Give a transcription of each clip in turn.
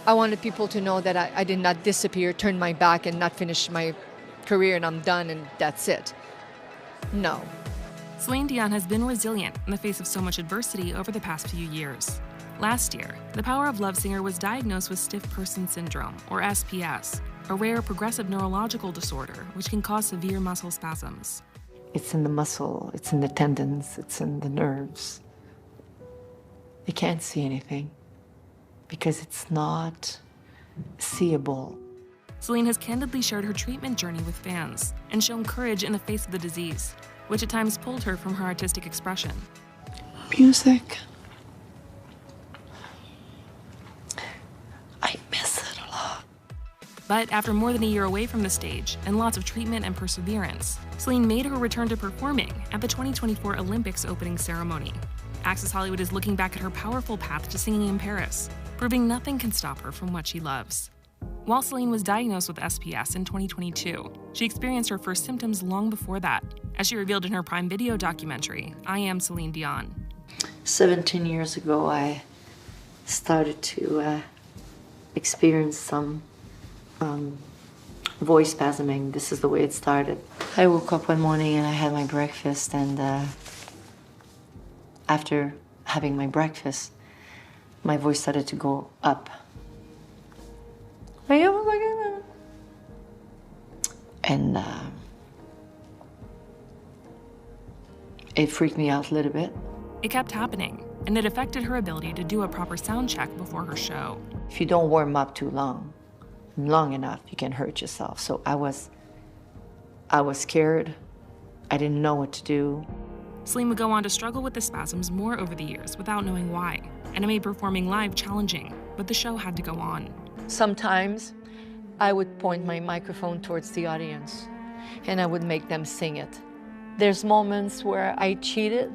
I wanted people to know that I did not disappear, turn my back, and not finish my career and I'm done and that's it. No. Céline Dion has been resilient in the face of so much adversity over the past few years. Last year, the Power of Love singer was diagnosed with stiff person syndrome, or SPS, a rare progressive neurological disorder which can cause severe muscle spasms. It's in the muscle, it's in the tendons, it's in the nerves. You can't see anything because it's not seeable. Céline has candidly shared her treatment journey with fans and shown courage in the face of the disease, which at times pulled her from her artistic expression. Music. I miss it a lot. But after more than a year away from the stage and lots of treatment and perseverance, Céline made her return to performing at the 2024 Olympics opening ceremony. Access Hollywood is looking back at her powerful path to singing in Paris, proving nothing can stop her from what she loves. While Céline was diagnosed with SPS in 2022, she experienced her first symptoms long before that, as she revealed in her Prime Video documentary, I Am Céline Dion. 17 years ago, I started to experience some voice spasming. This is the way it started. I woke up one morning and I had my breakfast, and after having my breakfast, my voice started to go up. And it freaked me out a little bit. It kept happening, and it affected her ability to do a proper sound check before her show. If you don't warm up too long enough, you can hurt yourself. So I was scared. I didn't know what to do. Céline would go on to struggle with the spasms more over the years without knowing why, and it made performing live challenging, but the show had to go on. Sometimes, I would point my microphone towards the audience, and I would make them sing it. There's moments where I cheated,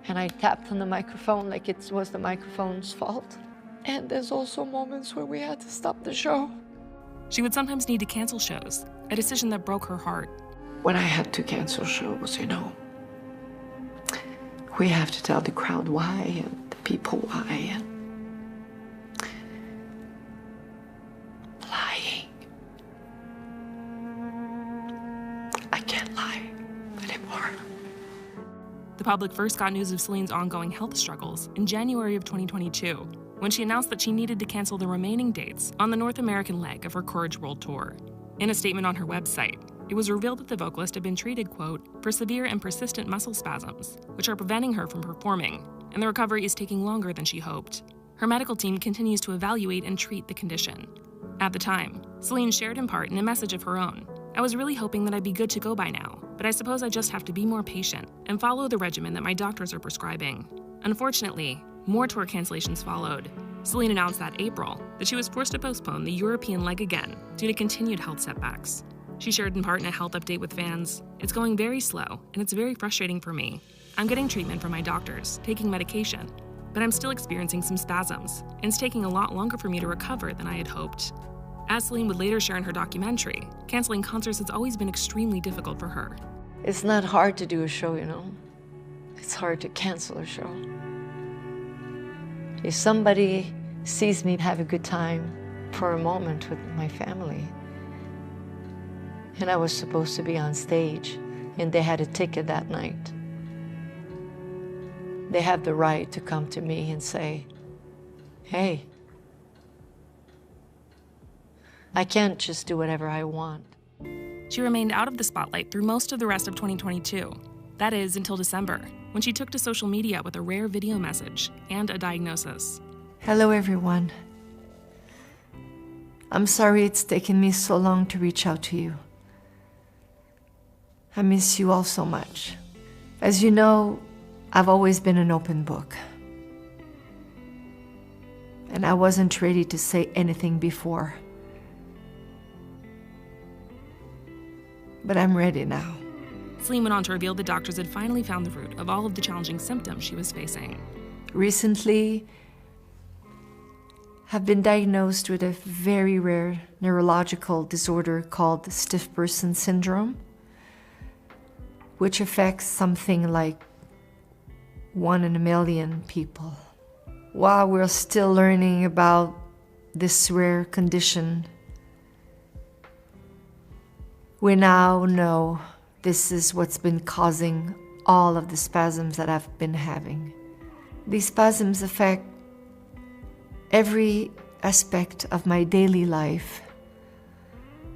and I tapped on the microphone like it was the microphone's fault. And there's also moments where we had to stop the show. She would sometimes need to cancel shows, a decision that broke her heart. When I had to cancel shows, we have to tell the crowd why and the people why. And lying. I can't lie anymore. The public first got news of Céline's ongoing health struggles in January of 2022, when she announced that she needed to cancel the remaining dates on the North American leg of her Courage World Tour. In a statement on her website, it was revealed that the vocalist had been treated, quote, for severe and persistent muscle spasms, which are preventing her from performing, and the recovery is taking longer than she hoped. Her medical team continues to evaluate and treat the condition. At the time, Céline shared in part in a message of her own, I was really hoping that I'd be good to go by now, but I suppose I just have to be more patient and follow the regimen that my doctors are prescribing. Unfortunately, more tour cancellations followed. Céline announced that April that she was forced to postpone the European leg again due to continued health setbacks. She shared in part in a health update with fans, it's going very slow, and it's very frustrating for me. I'm getting treatment from my doctors, taking medication, but I'm still experiencing some spasms, and it's taking a lot longer for me to recover than I had hoped. As Céline would later share in her documentary, canceling concerts has always been extremely difficult for her. It's not hard to do a show, It's hard to cancel a show. If somebody sees me have a good time for a moment with my family, and I was supposed to be on stage, and they had a ticket that night, they have the right to come to me and say, hey, I can't just do whatever I want. She remained out of the spotlight through most of the rest of 2022. That is, until December, when she took to social media with a rare video message and a diagnosis. Hello, everyone. I'm sorry it's taken me so long to reach out to you. I miss you all so much. As you know, I've always been an open book. And I wasn't ready to say anything before. But I'm ready now. Céline went on to reveal the doctors had finally found the root of all of the challenging symptoms she was facing. Recently, I've been diagnosed with a very rare neurological disorder called stiff person syndrome, which affects something like 1 in a million people. While we're still learning about this rare condition. We now know this is what's been causing all of the spasms that I've been having. These spasms affect every aspect of my daily life,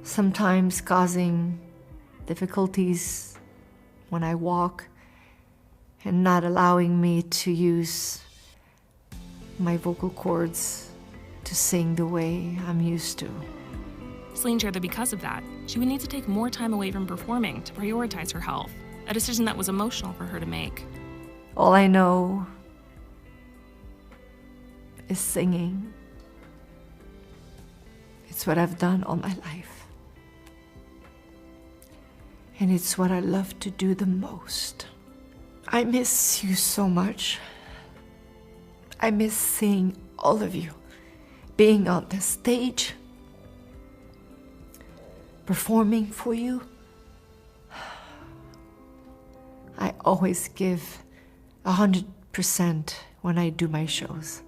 sometimes causing difficulties when I walk and not allowing me to use my vocal cords to sing the way I'm used to. Céline shared that because of that, she would need to take more time away from performing to prioritize her health, a decision that was emotional for her to make. All I know is singing. It's what I've done all my life. And it's what I love to do the most. I miss you so much. I miss seeing all of you, being on the stage, performing for you. I always give 100% when I do my shows.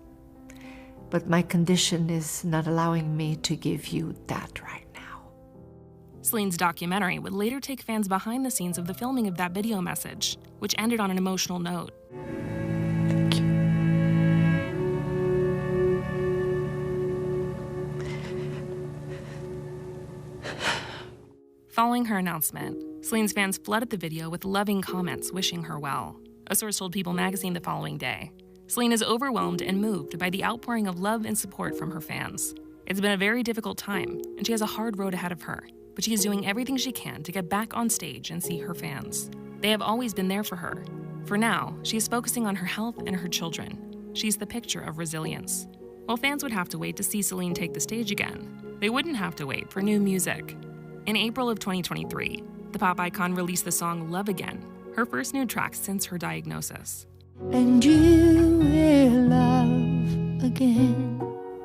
But my condition is not allowing me to give you that right now. Céline's documentary would later take fans behind the scenes of the filming of that video message, which ended on an emotional note. Thank you. Following her announcement, Céline's fans flooded the video with loving comments wishing her well. A source told People magazine the following day, Céline is overwhelmed and moved by the outpouring of love and support from her fans. It's been a very difficult time, and she has a hard road ahead of her, but she is doing everything she can to get back on stage and see her fans. They have always been there for her. For now, she is focusing on her health and her children. She's the picture of resilience. While fans would have to wait to see Céline take the stage again, they wouldn't have to wait for new music. In April of 2023, the pop icon released the song Love Again, her first new track since her diagnosis. And you will love again.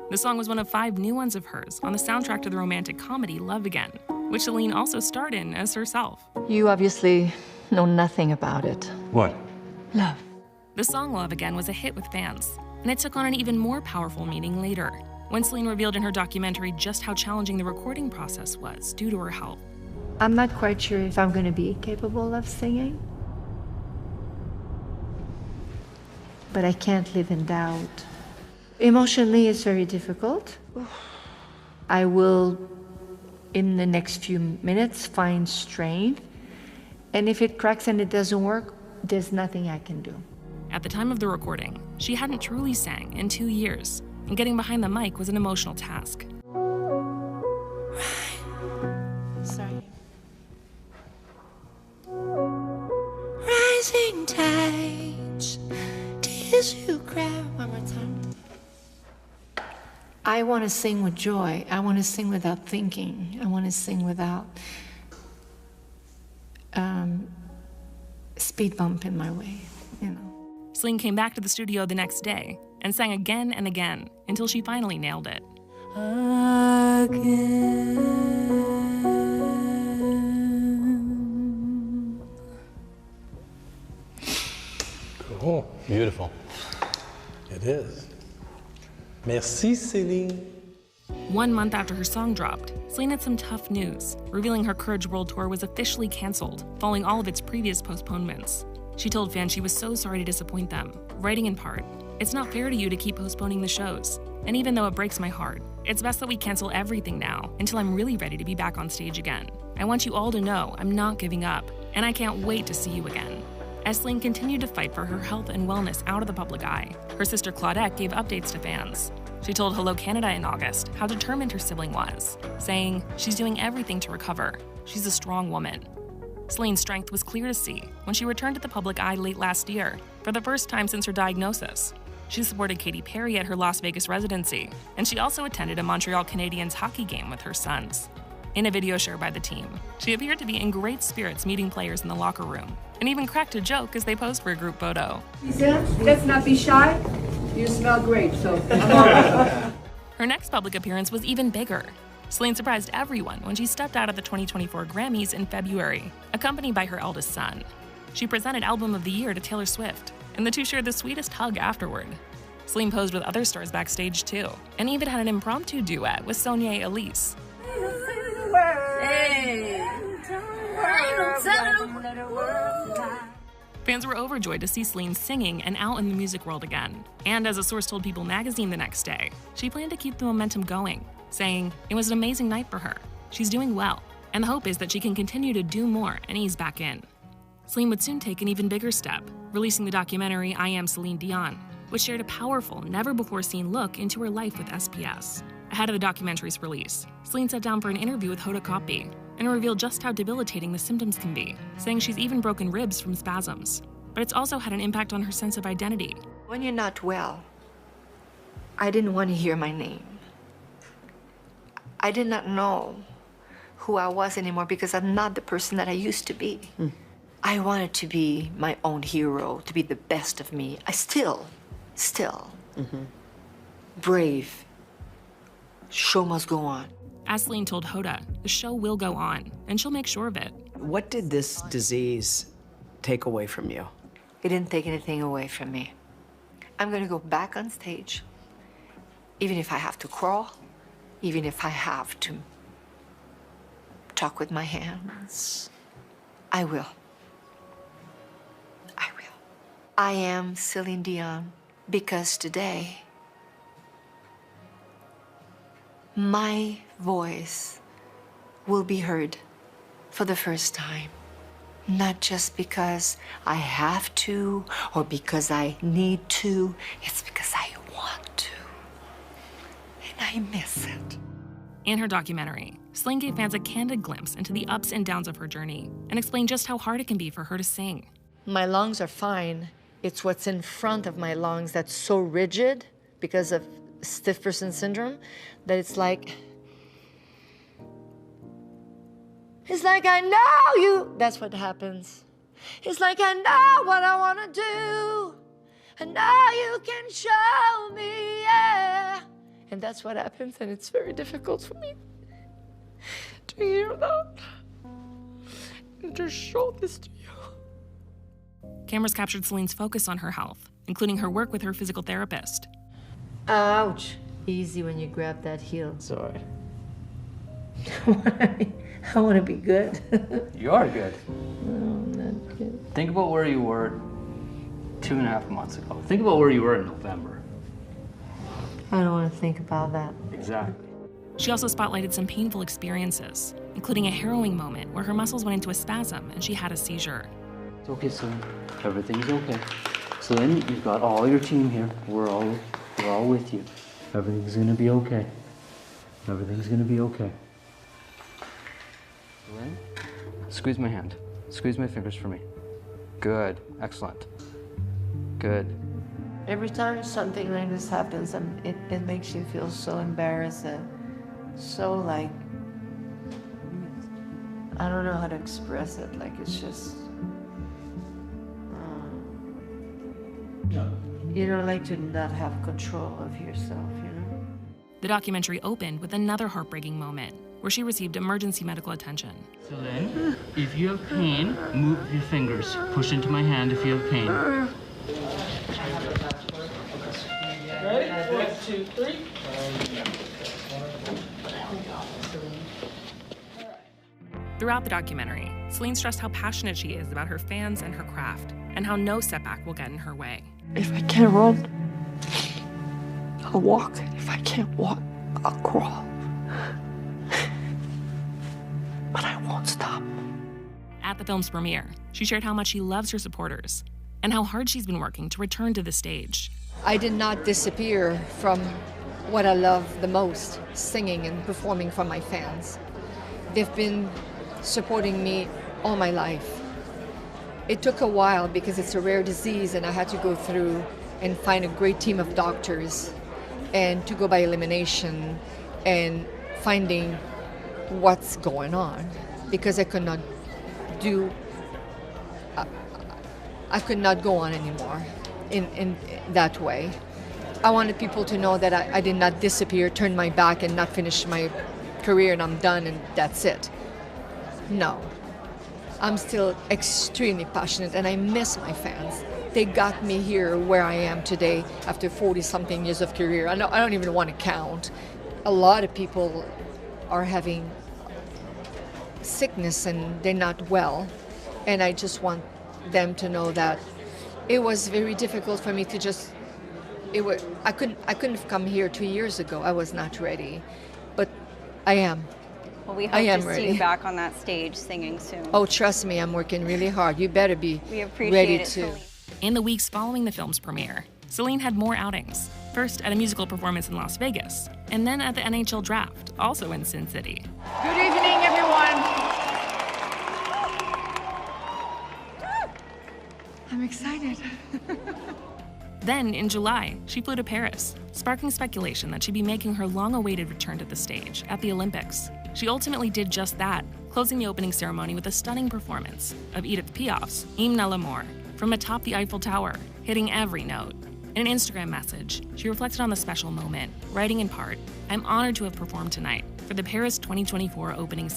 The song was one of 5 new ones of hers on the soundtrack to the romantic comedy Love Again, which Céline also starred in as herself. You obviously know nothing about it. What? Love. The song Love Again was a hit with fans, and it took on an even more powerful meaning later, when Céline revealed in her documentary just how challenging the recording process was due to her health. I'm not quite sure if I'm going to be capable of singing, but I can't live in doubt. Emotionally, it's very difficult. I will, in the next few minutes, find strength, and if it cracks and it doesn't work, there's nothing I can do. At the time of the recording, she hadn't truly sang in 2 years, and getting behind the mic was an emotional task. Sorry. Rising tides, tears you cry. One more time. I want to sing with joy. I want to sing without thinking. I want to sing without speed bump in my way, you know. Céline came back to the studio the next day and sang again and again until she finally nailed it. Again. Cool. Beautiful. It is. Merci, Céline. 1 month after her song dropped, Céline had some tough news, revealing her Courage World Tour was officially canceled, following all of its previous postponements. She told fans she was so sorry to disappoint them, writing in part, "It's not fair to you to keep postponing the shows. And even though it breaks my heart, it's best that we cancel everything now until I'm really ready to be back on stage again. I want you all to know I'm not giving up, and I can't wait to see you again." As Céline continued to fight for her health and wellness out of the public eye, her sister Claudette gave updates to fans. She told Hello Canada in August how determined her sibling was, saying, "She's doing everything to recover. She's a strong woman." Céline's strength was clear to see when she returned to the public eye late last year, for the first time since her diagnosis. She supported Katy Perry at her Las Vegas residency, and she also attended a Montreal Canadiens hockey game with her sons. In a video shared by the team, she appeared to be in great spirits meeting players in the locker room, and even cracked a joke as they posed for a group photo. Let's not be shy. You smell great, so I'm all right. Her next public appearance was even bigger. Céline surprised everyone when she stepped out at the 2024 Grammys in February, accompanied by her eldest son. She presented Album of the Year to Taylor Swift, and the two shared the sweetest hug afterward. Céline posed with other stars backstage too, and even had an impromptu duet with Sonia Elise. Fans were overjoyed to see Céline singing and out in the music world again. And as a source told People magazine the next day, she planned to keep the momentum going, saying, "It was an amazing night for her. She's doing well, and the hope is that she can continue to do more and ease back in." Céline would soon take an even bigger step, releasing the documentary I Am Céline Dion, which shared a powerful, never-before-seen look into her life with SPS. Ahead of the documentary's release, Céline sat down for an interview with Hoda Kotb and revealed just how debilitating the symptoms can be, saying she's even broken ribs from spasms. But it's also had an impact on her sense of identity. When you're not well, I didn't want to hear my name. I did not know who I was anymore because I'm not the person that I used to be. I wanted to be my own hero, to be the best of me. I still, brave. Show must go on. As Céline told Hoda, the show will go on, and she'll make sure of it. What did this disease take away from you? It didn't take anything away from me. I'm gonna go back on stage, even if I have to crawl, even if I have to talk with my hands. I will. I will. I am Céline Dion because today, my voice will be heard for the first time. Not just because I have to or because I need to, it's because I want to. And I miss it. In her documentary, Céline gave fans a candid glimpse into the ups and downs of her journey and explained just how hard it can be for her to sing. My lungs are fine. It's what's in front of my lungs that's so rigid because of stiff person syndrome that it's like I know you. That's what happens. It's like I know what I want to do. And now you can show me, yeah. And that's what happens, and it's very difficult for me to hear that and to show this to you. Cameras captured Céline's focus on her health, including her work with her physical therapist. Ouch. Easy when you grab that heel. Sorry. I want to be good. You are good. No, I'm not good. Think about where you were 2.5 months ago. Think about where you were in November. I don't want to think about that. Exactly. She also spotlighted some painful experiences, including a harrowing moment where her muscles went into a spasm and she had a seizure. It's okay, Céline. Everything's okay. Céline, you've got all your team here. We're all with you. Everything's gonna be okay. Everything's gonna be okay. Céline, squeeze my hand. Squeeze my fingers for me. Good. Excellent. Good. Every time something like this happens, it makes you feel so embarrassed and so like, I don't know how to express it. Like it's just, you don't like to not have control of yourself, you know? The documentary opened with another heartbreaking moment where she received emergency medical attention. Céline, if you have pain, move your fingers. Push into my hand if you have pain. Ready? 1, 2, 3. Throughout the documentary, Céline stressed how passionate she is about her fans and her craft, and how no setback will get in her way. If I can't run, I'll walk. If I can't walk, I'll crawl. But I won't stop. At the film's premiere, she shared how much she loves her supporters and how hard she's been working to return to the stage. I did not disappear from what I love the most, singing and performing for my fans. They've been supporting me all my life. It took a while because it's a rare disease and I had to go through and find a great team of doctors and to go by elimination and finding what's going on because I could not go on anymore in that way. I wanted people to know that I did not disappear, turn my back and not finish my career and I'm done and that's it. No. I'm still extremely passionate and I miss my fans. they got me here where I am today after 40-something years of career. I don't even want to count. A lot of people are having sickness and they're not well. And I just want them to know that it was very difficult for me to just, I couldn't have come here 2 years ago. I was not ready, but I am. Well, we hope to see you back on that stage singing soon. Oh, trust me, I'm working really hard. You better be we appreciate ready it, to. Céline. In the weeks following the film's premiere, Céline had more outings. First at a musical performance in Las Vegas, and then at the NHL Draft, also in Sin City. Good evening, everyone. I'm excited. Then, in July, she flew to Paris, sparking speculation that she'd be making her long-awaited return to the stage at the Olympics. She ultimately did just that, closing the opening ceremony with a stunning performance of Edith Piaf's Hymne à l'amour from atop the Eiffel Tower, hitting every note. In an Instagram message, she reflected on the special moment, writing in part, "I'm honored to have performed tonight for the Paris 2024 opening